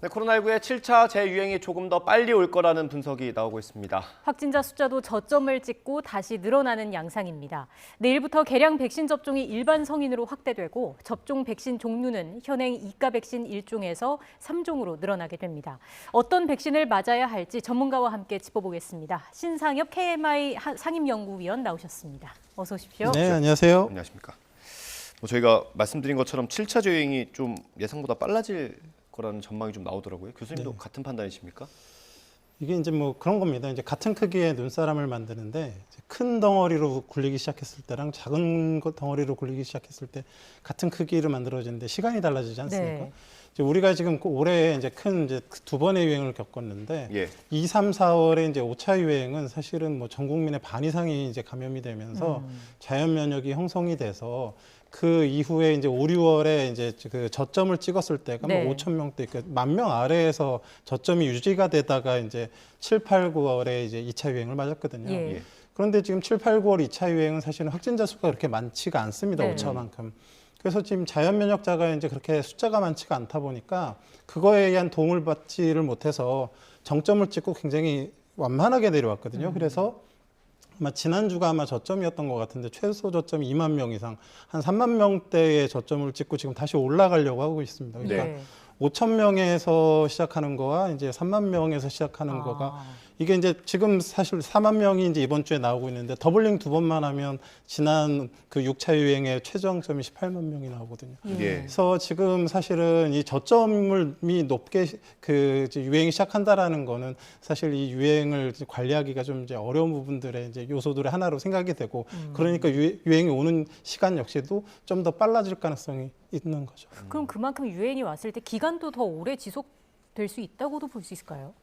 네, 코로나19의 7차 재유행이 조금 더 빨리 올 거라는 분석이 나오고 있습니다. 확진자 숫자도 저점을 찍고 다시 늘어나는 양상입니다. 내일부터 개량 백신 접종이 일반 성인으로 확대되고 접종 백신 종류는 현행 2가 백신 1종에서 3종으로 늘어나게 됩니다. 어떤 백신을 맞아야 할지 전문가와 함께 짚어보겠습니다. 신상엽 KMI 상임연구위원 나오셨습니다. 어서 오십시오. 네, 안녕하세요. 안녕하십니까. 저희가 말씀드린 것처럼 7차 재유행이 좀 예상보다 빨라질 거라는 전망이 좀 나오더라고요. 교수님도 같은 판단이십니까? 이게 이제 뭐 그런 겁니다. 이제 같은 크기의 눈사람을 만드는데 큰 덩어리로 굴리기 시작했을 때랑 작은 덩어리로 굴리기 시작했을 때 같은 크기로 만들어지는데 시간이 달라지지 않습니까? 네. 이제 우리가 지금 올해 이제 큰 이제 두 번의 유행을 겪었는데 예. 2, 3, 4월에 이제 5차 유행은 사실은 뭐 전 국민의 반 이상이 이제 감염이 되면서 자연 면역이 형성이 돼서 그 이후에 이제 5, 6월에 이제 그 저점을 찍었을 때가 네. 뭐 5천 명대, 그러니까 10,000명 아래에서 저점이 유지가 되다가 이제 7, 8, 9월에 이제 2차 유행을 맞았거든요. 예. 예. 그런데 지금 7, 8, 9월 2차 유행은 사실은 확진자 수가 그렇게 많지가 않습니다. 네. 5차만큼. 그래서 지금 자연 면역자가 이제 그렇게 숫자가 많지가 않다 보니까 그거에 의한 도움을 받지를 못해서 정점을 찍고 굉장히 완만하게 내려왔거든요. 그래서 아마 지난주가 아마 저점이었던 것 같은데 최소 저점이 2만 명 이상, 한 3만 명대의 저점을 찍고 지금 다시 올라가려고 하고 있습니다. 그러니까 네. 5천 명에서 시작하는 거와 이제 3만 명에서 시작하는 거가 이게 이제 지금 사실 4만 명이 이제 이번 주에 나오고 있는데 더블링 두 번만 하면 지난 그 6차 유행의 최저점이 18만 명이 나오거든요. 예. 그래서 지금 사실은 이 저점이 높게 그 이제 유행이 시작한다라는 거는 사실 이 유행을 이제 관리하기가 좀 이제 어려운 부분들의 이제 요소들의 하나로 생각이 되고 그러니까 유행이 오는 시간 역시도 좀 더 빨라질 가능성이 있는 거죠. 그럼 그만큼 유행이 왔을 때 기간도 더 오래 지속될 수 있다고도 볼 수 있을까요?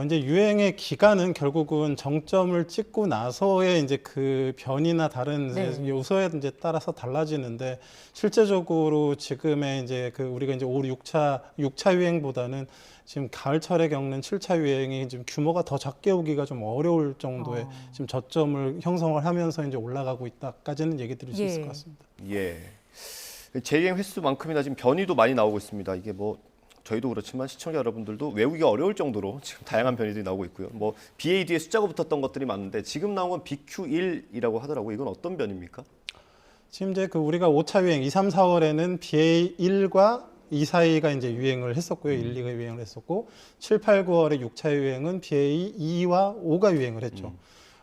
이제 유행의 기간은 결국은 정점을 찍고 나서의 이제 그 변이나 다른 네. 요소에 이제 따라서 달라지는데 실제적으로 지금의 이제 그 우리가 이제 5, 6차 유행보다는 지금 가을철에 겪는 7차 유행이 지금 규모가 더 작게 오기가 좀 어려울 정도의 지금 저점을 형성을 하면서 이제 올라가고 있다까지는 얘기 드릴 수 있을 것 같습니다. 예. 재유행 횟수만큼이나 지금 변이도 많이 나오고 있습니다. 이게 뭐 저희도 그렇지만 시청자 여러분들도 외우기가 어려울 정도로 지금 다양한 변이들이 나오고 있고요. 뭐 BA 뒤에 숫자가 붙었던 것들이 많은데 지금 나온 건 BQ1이라고 하더라고요. 이건 어떤 변입니까? 지금 이제 그 우리가 5차 유행 2, 3, 4월에는 BA1과 2 사이가 이제 유행을 했었고요. 1, 2가 유행을 했었고 7, 8, 9월에 6차 유행은 BA2와 5가 유행을 했죠.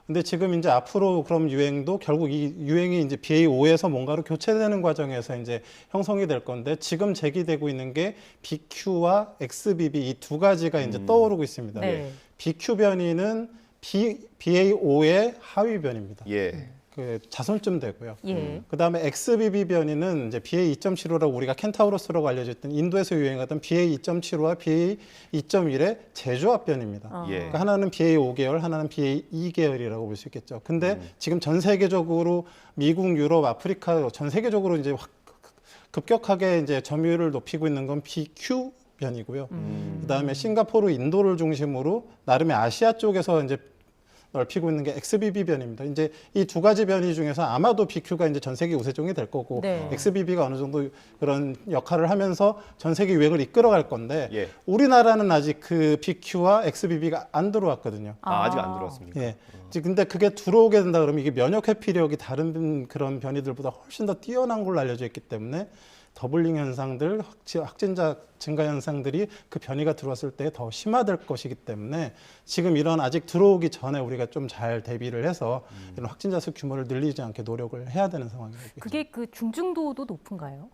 근데 지금 이제 앞으로 그럼 유행도 결국 이 유행이 이제 BA5에서 뭔가로 교체되는 과정에서 이제 형성이 될 건데 지금 제기되고 있는 게 BQ와 XBB 이 두 가지가 이제 떠오르고 있습니다. 네. BQ 변이는 BA5의 하위 변입니다. 예. 그 자손쯤 되고요. 예. 그다음에 XBB 변이는 이제 BA2.75라고 우리가 켄타우로스라고 알려져 있던 인도에서 유행하던 BA2.75와 BA2.1의 재조합 변입니다. 예. 그러니까 하나는 BA5계열, 하나는 BA2계열이라고 볼 수 있겠죠. 근데 지금 전 세계적으로 미국, 유럽, 아프리카 전 세계적으로 이제 급격하게 이제 점유율을 높이고 있는 건 BQ 변이고요. 그다음에 싱가포르, 인도를 중심으로 나름의 아시아 쪽에서 이제 넓히고 있는 게 XBB 변입니다. 이제 이 두 가지 변이 중에서 아마도 BQ가 이제 전 세계 우세종이 될 거고 네. XBB가 어느 정도 그런 역할을 하면서 전 세계 유행을 이끌어갈 건데 예. 우리나라는 아직 그 BQ와 XBB가 안 들어왔거든요. 아직 안 들어왔습니까? 예. 근데 그게 들어오게 된다 그러면 이게 면역 회피력이 다른 그런 변이들보다 훨씬 더 뛰어난 걸로 알려져 있기 때문에 더블링 현상들, 확진자 증가 현상들이 그 변이가 들어왔을 때 더 심화될 것이기 때문에 지금 이런 아직 들어오기 전에 우리가 좀 잘 대비를 해서 이런 확진자 수 규모를 늘리지 않게 노력을 해야 되는 상황이겠죠. 그게 그 중증도도 높은가요?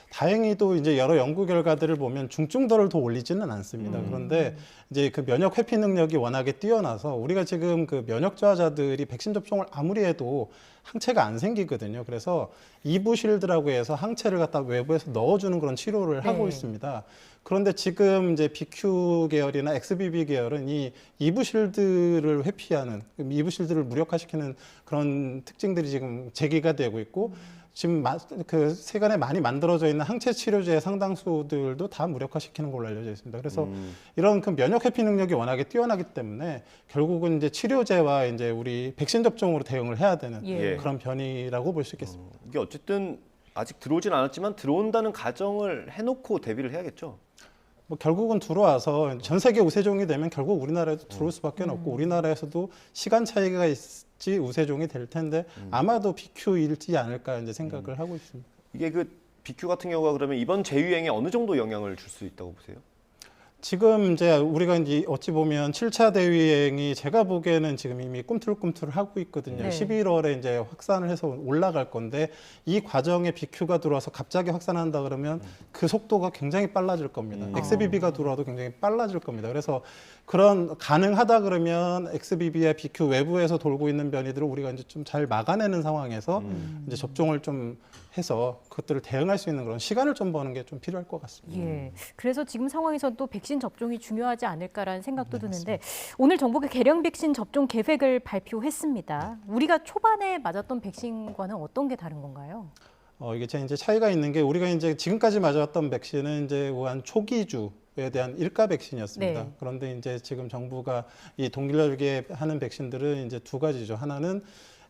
다행히도 이제 여러 연구 결과들을 보면 중증도를 더 올리지는 않습니다. 그런데 이제 그 면역 회피 능력이 워낙에 뛰어나서 우리가 지금 그 면역 저하자들이 백신 접종을 아무리 해도 항체가 안 생기거든요. 그래서 이부실드라고 해서 항체를 갖다 외부에서 넣어주는 그런 치료를 하고 있습니다. 그런데 지금 이제 BQ 계열이나 XBB 계열은 이 이부실드를 회피하는, 이부실드를 무력화시키는 그런 특징들이 지금 제기가 되고 있고 지금 그 세간에 많이 만들어져 있는 항체 치료제의 상당수들도 다 무력화시키는 걸로 알려져 있습니다. 그래서 이런 그 면역 회피 능력이 워낙에 뛰어나기 때문에 결국은 이제 치료제와 이제 우리 백신 접종으로 대응을 해야 되는 예. 그런 변이라고 볼 수 있겠습니다. 이게 어쨌든 아직 들어오진 않았지만 들어온다는 가정을 해놓고 대비를 해야겠죠. 뭐 결국은 들어와서 전 세계 우세종이 되면 결국 우리나라에도 들어올 수밖에 없고 우리나라에서도 시간 차이가 있지 우세종이 될 텐데 아마도 BQ일지 않을까 이제 생각을 하고 있습니다. 이게 그 BQ 같은 경우가 그러면 이번 재유행에 어느 정도 영향을 줄 수 있다고 보세요? 지금 이제 우리가 이제 어찌 보면 7차 대유행이 제가 보기에는 지금 이미 꿈틀꿈틀 하고 있거든요. 네. 11월에 이제 확산을 해서 올라갈 건데 이 과정에 BQ가 들어와서 갑자기 확산한다 그러면 그 속도가 굉장히 빨라질 겁니다. XBB가 들어와도 굉장히 빨라질 겁니다. 그래서 그런 가능하다 그러면 XBB와 BQ 외부에서 돌고 있는 변이들을 우리가 이제 좀 잘 막아내는 상황에서 이제 접종을 좀 해서 그것들을 대응할 수 있는 그런 시간을 좀 버는 게 좀 필요할 것 같습니다. 예. 그래서 지금 상황에서는 또 백신 접종이 중요하지 않을까라는 생각도 드는데 오늘 정부가 개량 백신 접종 계획을 발표했습니다. 우리가 초반에 맞았던 백신과는 어떤 게 다른 건가요? 이게 이제 차이가 있는 게 우리가 이제 지금까지 맞았던 백신은 이제 우한 초기주에 대한 일가 백신이었습니다. 네. 그런데 이제 지금 정부가 이 동일하게 하는 백신들은 이제 두 가지죠. 하나는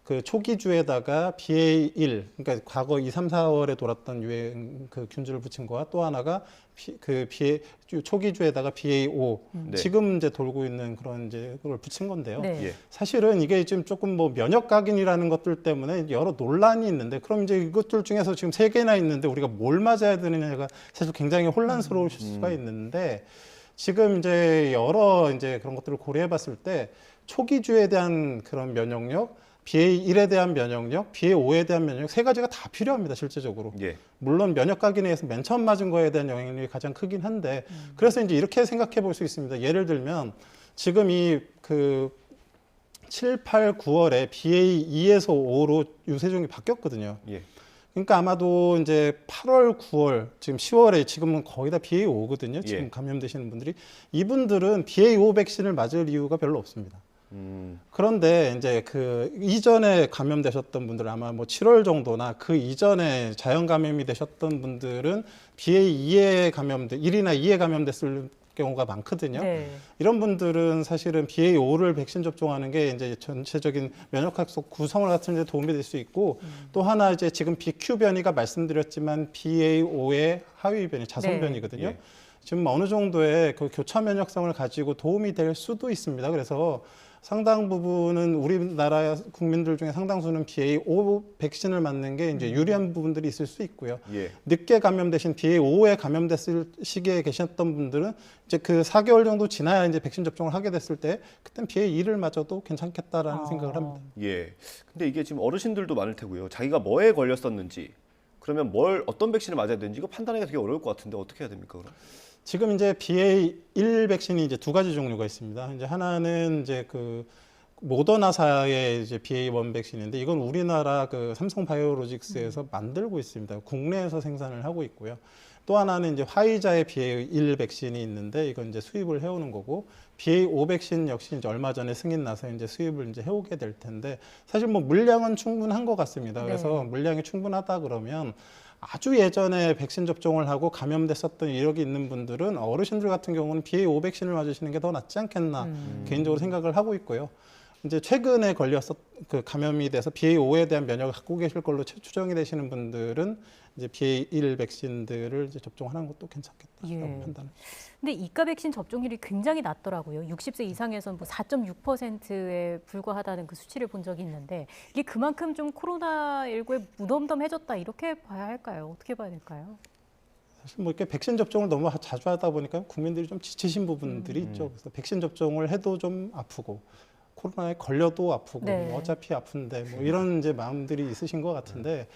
그 초기주에다가 BA1, 그러니까 과거 2, 3, 4월에 돌았던 유행 그 균주를 붙인 거와 또 하나가 초기주에다가 BA5, 네. 지금 이제 돌고 있는 그런 이제 그걸 붙인 건데요. 네. 예. 사실은 이게 지금 조금 뭐 면역 각인이라는 것들 때문에 여러 논란이 있는데 그럼 이제 이것들 중에서 지금 3개나 있는데 우리가 뭘 맞아야 되느냐가 사실 굉장히 혼란스러우실 수가 있는데 지금 이제 여러 이제 그런 것들을 고려해 봤을 때 초기주에 대한 그런 면역력, BA1에 대한 면역력, BA5에 대한 면역력 세 가지가 다 필요합니다, 실제적으로. 예. 물론 면역 각인에 의해서 맨 처음 맞은 거에 대한 영향력이 가장 크긴 한데 그래서 이제 이렇게 생각해 볼 수 있습니다. 예를 들면 지금 이 그 7, 8, 9월에 BA2에서 5로 유세종이 바뀌었거든요. 예. 그러니까 아마도 이제 8월, 9월, 지금 10월에 지금은 거의 다 BA5거든요. 지금 예. 감염되시는 분들이 이분들은 BA5 백신을 맞을 이유가 별로 없습니다. 그런데 이제 그 이전에 감염되셨던 분들 아마 뭐 7월 정도나 그 이전에 자연 감염이 되셨던 분들은 BA2에 감염돼 1이나 2에 감염됐을 경우가 많거든요. 네. 이런 분들은 사실은 BA5를 백신 접종하는 게 이제 전체적인 면역학 속 구성을 같은 데 도움이 될 수 있고 또 하나 이제 지금 BQ 변이가 말씀드렸지만 BA5의 하위 변이 자손 네. 변이거든요. 예. 지금 어느 정도의 그 교차 면역성을 가지고 도움이 될 수도 있습니다. 그래서 상당 부분은 우리나라 국민들 중에 상당수는 BA5 백신을 맞는 게 이제 유리한 부분들이 있을 수 있고요. 예. 늦게 감염되신 BA5에 감염됐을 시기에 계셨던 분들은 이제 그 4개월 정도 지나야 이제 백신 접종을 하게 됐을 때 그땐 BA2를 맞아도 괜찮겠다라는 생각을 합니다. 예. 근데 이게 지금 어르신들도 많을 테고요. 자기가 뭐에 걸렸었는지 그러면 어떤 백신을 맞아야 되는지 이거 판단하기가 되게 어려울 것 같은데 어떻게 해야 됩니까, 그럼? 지금 이제 BA1 백신이 이제 두 가지 종류가 있습니다. 이제 하나는 이제 그 모더나사의 이제 BA1 백신인데 이건 우리나라 그 삼성바이오로직스에서 만들고 있습니다. 국내에서 생산을 하고 있고요. 또 하나는 이제 화이자의 BA1 백신이 있는데 이건 이제 수입을 해오는 거고 BA5 백신 역시 이제 얼마 전에 승인 나서 이제 수입을 이제 해오게 될 텐데 사실 뭐 물량은 충분한 것 같습니다. 그래서 네. 물량이 충분하다 그러면 아주 예전에 백신 접종을 하고 감염됐었던 이력이 있는 분들은 어르신들 같은 경우는 BA5 백신을 맞으시는 게 더 낫지 않겠나 개인적으로 생각을 하고 있고요. 이제 최근에 그 감염이 돼서 BA5에 대한 면역을 갖고 계실 걸로 추정이 되시는 분들은 이제 BA1 백신들을 이제 접종하는 것도 괜찮겠다라고 예. 판단합니다. 근데 이가 백신 접종률이 굉장히 낮더라고요. 60세 이상에서는 뭐 4.6%에 불과하다는 그 수치를 본 적이 있는데 이게 그만큼 좀 코로나19에 무덤덤해졌다 이렇게 봐야 할까요? 어떻게 봐야 될까요? 사실 뭐 이렇게 백신 접종을 너무 자주 하다 보니까 국민들이 좀 지치신 부분들이 있죠. 그래서 백신 접종을 해도 좀 아프고 코로나에 걸려도 아프고 네. 뭐 어차피 아픈데 뭐 이런 이제 마음들이 있으신 것 같은데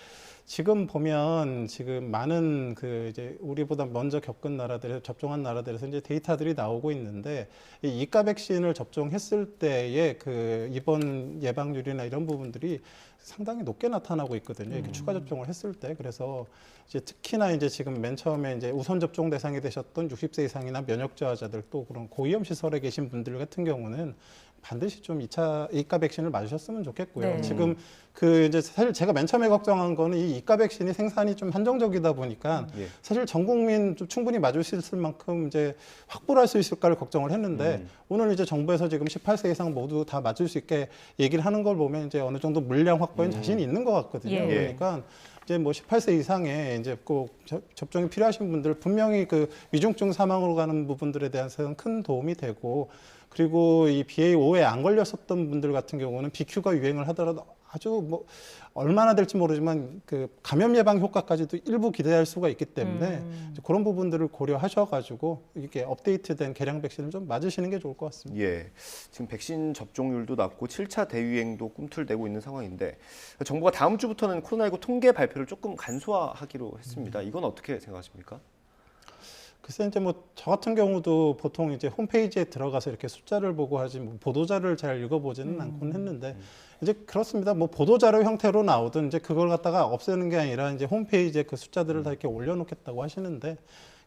지금 보면 지금 많은 그 이제 우리보다 먼저 겪은 나라들에서 접종한 나라들에서 이제 데이터들이 나오고 있는데 이 이가 백신을 접종했을 때의 그 입원 예방률이나 이런 부분들이 상당히 높게 나타나고 있거든요. 이렇게 추가 접종을 했을 때. 그래서 이제 특히나 이제 지금 맨 처음에 이제 우선 접종 대상이 되셨던 60세 이상이나 면역 저하자들 또 그런 고위험 시설에 계신 분들 같은 경우는 반드시 좀 2차 이가 백신을 맞으셨으면 좋겠고요. 네. 지금 그 이제 사실 제가 맨 처음에 걱정한 거는 이 이가 백신이 생산이 좀 한정적이다 보니까 예. 사실 전 국민 좀 충분히 맞을 수 있을 만큼 이제 확보를 할 수 있을까를 걱정을 했는데 오늘 이제 정부에서 지금 18세 이상 모두 다 맞을 수 있게 얘기를 하는 걸 보면 이제 어느 정도 물량 확보에 자신이 있는 것 같거든요. 예. 그러니까 이제 뭐 18세 이상의 이제 꼭 접종이 필요하신 분들 분명히 그 위중증 사망으로 가는 부분들에 대해서는 큰 도움이 되고 그리고 이 BA.5에 안 걸렸었던 분들 같은 경우는 BQ가 유행을 하더라도 아주 뭐 얼마나 될지 모르지만 그 감염 예방 효과까지도 일부 기대할 수가 있기 때문에 이제 그런 부분들을 고려하셔가지고 이렇게 업데이트된 개량 백신을 좀 맞으시는 게 좋을 것 같습니다. 예, 지금 백신 접종률도 낮고 7차 대유행도 꿈틀대고 있는 상황인데 정부가 다음 주부터는 코로나19 통계 발표를 조금 간소화하기로 했습니다. 이건 어떻게 생각하십니까? 글쎄 이제 뭐 저 같은 경우도 보통 이제 홈페이지에 들어가서 이렇게 숫자를 보고 하지 뭐 보도자를 잘 읽어보지는 않곤 했는데 이제 그렇습니다. 뭐 보도자료 형태로 나오든 이제 그걸 갖다가 없애는 게 아니라 이제 홈페이지에 그 숫자들을 다 이렇게 올려놓겠다고 하시는데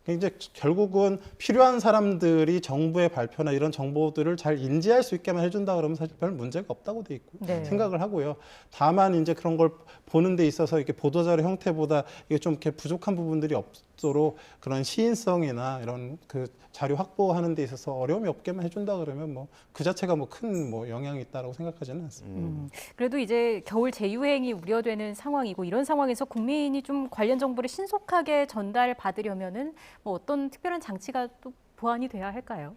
이제 결국은 필요한 사람들이 정부의 발표나 이런 정보들을 잘 인지할 수 있게만 해준다 그러면 사실 별 문제가 없다고 돼 있고 네. 생각을 하고요. 다만 이제 그런 걸 보는 데 있어서 이렇게 보도자료 형태보다 이게 좀 이렇게 부족한 부분들이 없도록 그런 시인성이나 이런 그 자료 확보하는 데 있어서 어려움이 없게만 해준다 그러면 뭐 그 자체가 뭐 큰 뭐 영향이 있다라고 생각하지는 않습니다. 그래도 이제 겨울 재유행이 우려되는 상황이고 이런 상황에서 국민이 좀 관련 정보를 신속하게 전달받으려면은 뭐 어떤 특별한 장치가 또 보완이 돼야 할까요?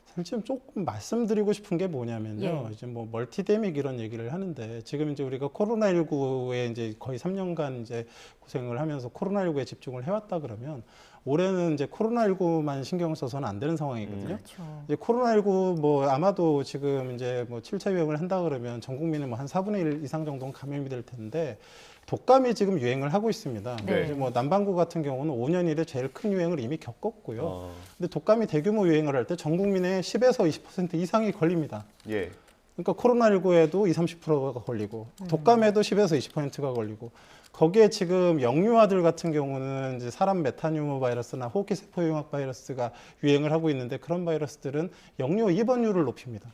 사실 지금 조금 말씀드리고 싶은 게 뭐냐면요. 예. 이제 뭐 멀티데믹 이런 얘기를 하는데 지금 이제 우리가 코로나19에 이제 거의 3년간 이제 고생을 하면서 코로나19에 집중을 해왔다 그러면 올해는 이제 코로나19만 신경을 써서는 안 되는 상황이거든요. 그렇죠. 이제 코로나19 뭐 아마도 지금 이제 뭐 7차 유행을 한다 그러면 전 국민의 뭐 한 4분의 1 이상 정도는 감염이 될 텐데 독감이 지금 유행을 하고 있습니다. 네. 이제 뭐 남반구 같은 경우는 5년 이래 제일 큰 유행을 이미 겪었고요. 어, 근데 독감이 대규모 유행을 할 때 전 국민의 10에서 20% 이상이 걸립니다. 예, 그러니까 코로나19에도 20, 30%가 걸리고 독감에도 10에서 20%가 걸리고 거기에 지금 영유아들 같은 경우는 이제 사람 메타뉴모 바이러스나 호흡기 세포 용학 바이러스가 유행을 하고 있는데 그런 바이러스들은 영유 입원율을 높입니다.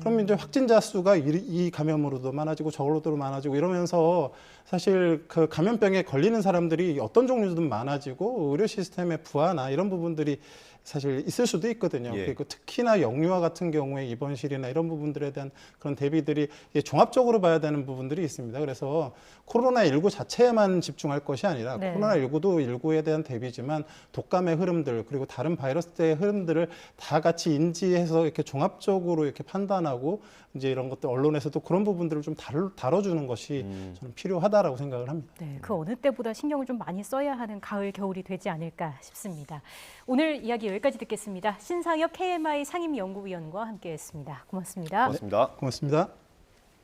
그럼 이제 확진자 수가 이 감염으로도 많아지고 저걸로도 많아지고 이러면서 사실 그 감염병에 걸리는 사람들이 어떤 종류든 많아지고 의료 시스템의 부하나 이런 부분들이 사실 있을 수도 있거든요. 예. 그리고 특히나 영유아 같은 경우에 입원실이나 이런 부분들에 대한 그런 대비들이 종합적으로 봐야 되는 부분들이 있습니다. 그래서 코로나19 자체에만 집중할 것이 아니라 네. 코로나19도 19에 대한 대비지만 독감의 흐름들 그리고 다른 바이러스의 흐름들을 다 같이 인지해서 이렇게 종합적으로 이렇게 판단하고 이제 이런 것들 언론에서도 그런 부분들을 좀 다뤄주는 것이 저는 필요하다라고 생각을 합니다. 네, 그 어느 때보다 신경을 좀 많이 써야 하는 가을, 겨울이 되지 않을까 싶습니다. 오늘 이야기 여기까지 듣겠습니다. 신상혁 KMI 상임연구위원과 함께했습니다. 고맙습니다. 고맙습니다. 고맙습니다.